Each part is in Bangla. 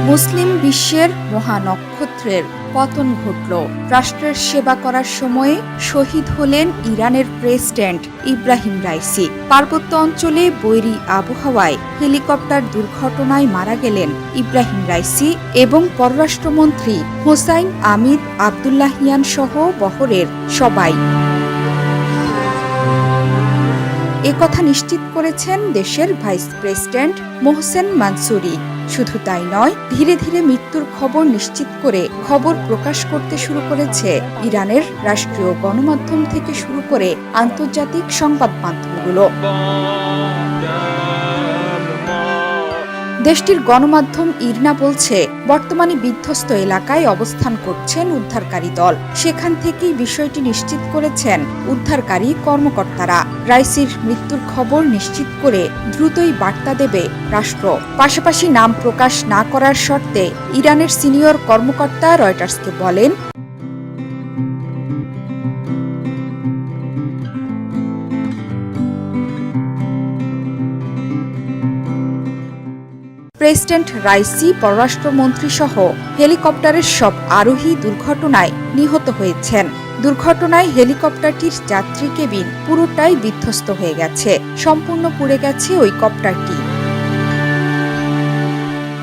মুসলিম বিশ্বের মহানক্ষত্রের পতন ঘটল। রাষ্ট্রের সেবা করার সময়ে শহীদ হলেন ইরানের প্রেসিডেন্ট ইব্রাহিম রাইসি। পার্বত্য অঞ্চলে বৈরী আবহাওয়ায় হেলিকপ্টার দুর্ঘটনায় মারা গেলেন ইব্রাহিম রাইসি এবং পররাষ্ট্রমন্ত্রী হোসাইন আমির আবদুল্লাহিয়ান সহ বহরের সবাই। একথা নিশ্চিত করেছেন দেশের ভাইস প্রেসিডেন্ট মোহসেন মানসুরি। শুধু তাই নয়, ধীরে ধীরে মৃত্যুর খবর নিশ্চিত করে খবর প্রকাশ করতে শুরু করেছে ইরানের রাষ্ট্রীয় গণমাধ্যম থেকে শুরু করে আন্তর্জাতিক সংবাদ মাধ্যমগুলো। দেশটির গণমাধ্যম ইরনা বলছে, বর্তমানে বিধ্বস্ত এলাকায় অবস্থান করছেন উদ্ধারকারী দল। সেখান থেকেই বিষয়টি নিশ্চিত করেছেন উদ্ধারকারী কর্মকর্তারা। রাইসির মৃত্যুর খবর নিশ্চিত করে দ্রুতই বার্তা দেবে রাষ্ট্র। পাশাপাশি নাম প্রকাশ না করার শর্তে ইরানের সিনিয়র কর্মকর্তা রয়টার্সকে বলেন, প্রেসিডেন্ট রাইসি, পররাষ্ট্রমন্ত্রী সহ হেলিকপ্টারের সব আরোহী দুর্ঘটনায় নিহত হয়েছেন। দুর্ঘটনায় হেলিকপ্টারটির যাত্রী কেবিন পুরোটাই বিধ্বস্ত হয়ে গেছে। সম্পূর্ণ পুড়ে গেছে ওই কপ্টারটি।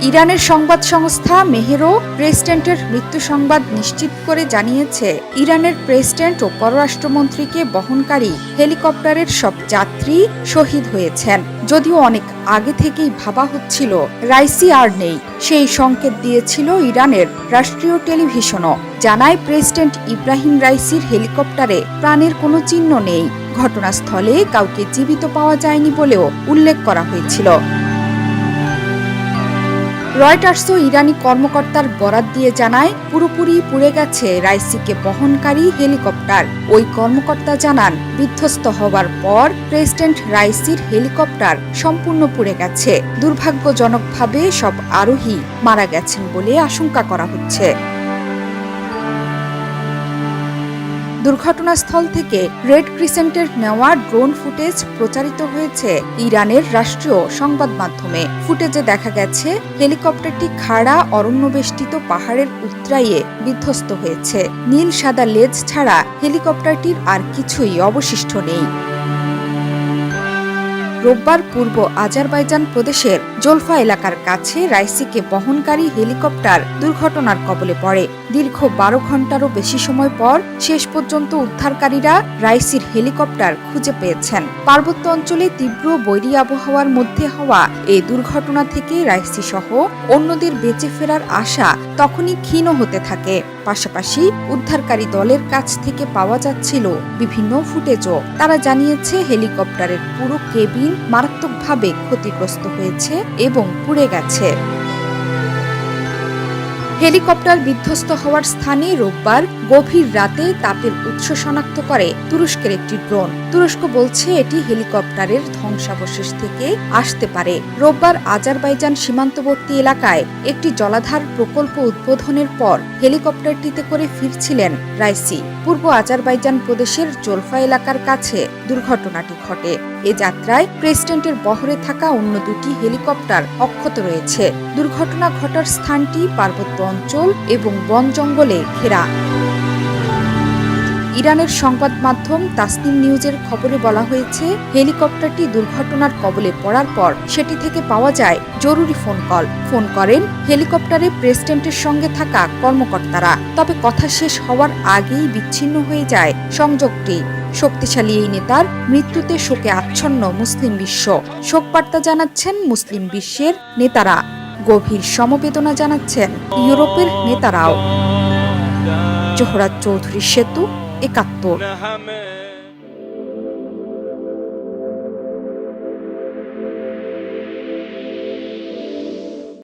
ইরানের সংবাদ সংস্থা মেহেরও প্রেসিডেন্টের মৃত্যু সংবাদ নিশ্চিত করে জানিয়েছে, ইরানের প্রেসিডেন্ট ও পররাষ্ট্রমন্ত্রীকে বহনকারী হেলিকপ্টারের সব যাত্রী শহীদ হয়েছেন। যদিও অনেক আগে থেকেই ভাবা হচ্ছিল রাইসি আর নেই, সেই সংকেত দিয়েছিল ইরানের রাষ্ট্রীয় টেলিভিশনও। জানায়, প্রেসিডেন্ট ইব্রাহিম রাইসির হেলিকপ্টারে প্রাণের কোনো চিহ্ন নেই। ঘটনাস্থলে কাউকে জীবিত পাওয়া যায়নি বলেও উল্লেখ করা হয়েছিল। রয়টার্সও ইরানি কর্মকর্তার বরাত দিয়ে জানায়, পুরোপুরি পুড়ে গেছে রাইসিকে বহনকারী হেলিকপ্টার। ওই কর্মকর্তা জানান, বিধ্বস্ত হওয়ার পর প্রেসিডেন্ট রাইসির হেলিকপ্টার সম্পূর্ণ পুড়ে গেছে। দুর্ভাগ্যজনকভাবে সব আরোহী মারা গেছেন বলে আশঙ্কা করা হচ্ছে। দুর্ঘটনাস্থল থেকে রেড ক্রিসেন্টের নেওয়া ড্রোন ফুটেজ প্রচারিত হয়েছে ইরানের রাষ্ট্রীয় সংবাদ মাধ্যমে। ফুটেজে দেখা গেছে হেলিকপ্টারটি খাড়া অরণ্যবেষ্টিত পাহাড়ের উতরাইয়ে বিধ্বস্ত হয়েছে। নীল সাদা লেজ ছাড়া হেলিকপ্টারটির আর কিছুই অবশিষ্ট নেই। রোববার পূর্ব আজারবাইজান প্রদেশের জোলফা এলাকার কাছে রাইসিকে বহনকারী হেলিকপ্টার দুর্ঘটনার কবলে পড়ে। দীর্ঘ 12 ঘন্টারও বেশি সময় পর শেষ পর্যন্ত উদ্ধারকারীরা রাইসির হেলিকপ্টার খুঁজে পেয়েছেন। পার্বত্য অঞ্চলে তীব্র বৈরী আবহাওয়ার মধ্যে হওয়া এই দুর্ঘটনা থেকে রাইসি সহ অন্যদের বেঁচে ফেরার আশা তখনই ক্ষীণ হতে থাকে। পাশাপাশি উদ্ধারকারী দলের কাছ থেকে পাওয়া যাচ্ছিল বিভিন্ন ফুটেজও। তারা জানিয়েছে, হেলিকপ্টারের পুরো কেবিন মারাত্মকভাবে ক্ষতিগ্রস্ত হয়েছে এবং পুড়ে গেছে। হেলিকপ্টার বিধ্বস্ত হওয়ার স্থানে রোববার গভীর রাতে তাপের উৎস শনাক্ত করে তুরস্কের একটি ড্রোন। তুরস্ক বলছে, এটি হেলিকপ্টারের ধ্বংসাবশেষ থেকে আসতে পারে। রোববার আজারবাইজান সীমান্তবর্তী এলাকায় একটি জলাধার প্রকল্প উদ্বোধনের পর হেলিকপ্টারটিতে করে ফিরছিলেন রাইসি। পূর্ব আজারবাইজান প্রদেশের জোলফা এলাকার কাছে দুর্ঘটনাটি ঘটে। এ যাত্রায় প্রেসিডেন্টের বহরে থাকা অন্য দুটি হেলিকপ্টার অক্ষত রয়েছে। দুর্ঘটনা ঘটার স্থানটি পার্বত্য অঞ্চল এবং বন জঙ্গলে ঘেরা। ইরানের সংবাদ মাধ্যম তাসনিম নিউজের খবরে বলা হয়েছে, হেলিকপ্টারটি দুর্ঘটনার কবলে পড়ার পর সেটি থেকে পাওয়া যায় জরুরি ফোন করেন হেলিকপ্টারে প্রেসিডেন্টের সঙ্গে থাকা কর্মকর্তারা। তবে কথা শেষ হওয়ার আগেই বিচ্ছিন্ন হয়ে যায় সংযোগটি। শক্তিশালী এই নেতার মৃত্যুতে শোকে আচ্ছন্ন মুসলিম বিশ্ব। শোকবার্তা জানাচ্ছেন মুসলিম বিশ্বের নেতারা। গভীর সমবেদনা জানাচ্ছেন ইউরোপের নেতারাও। জোহরা চৌধুরী সেতু, ৭১।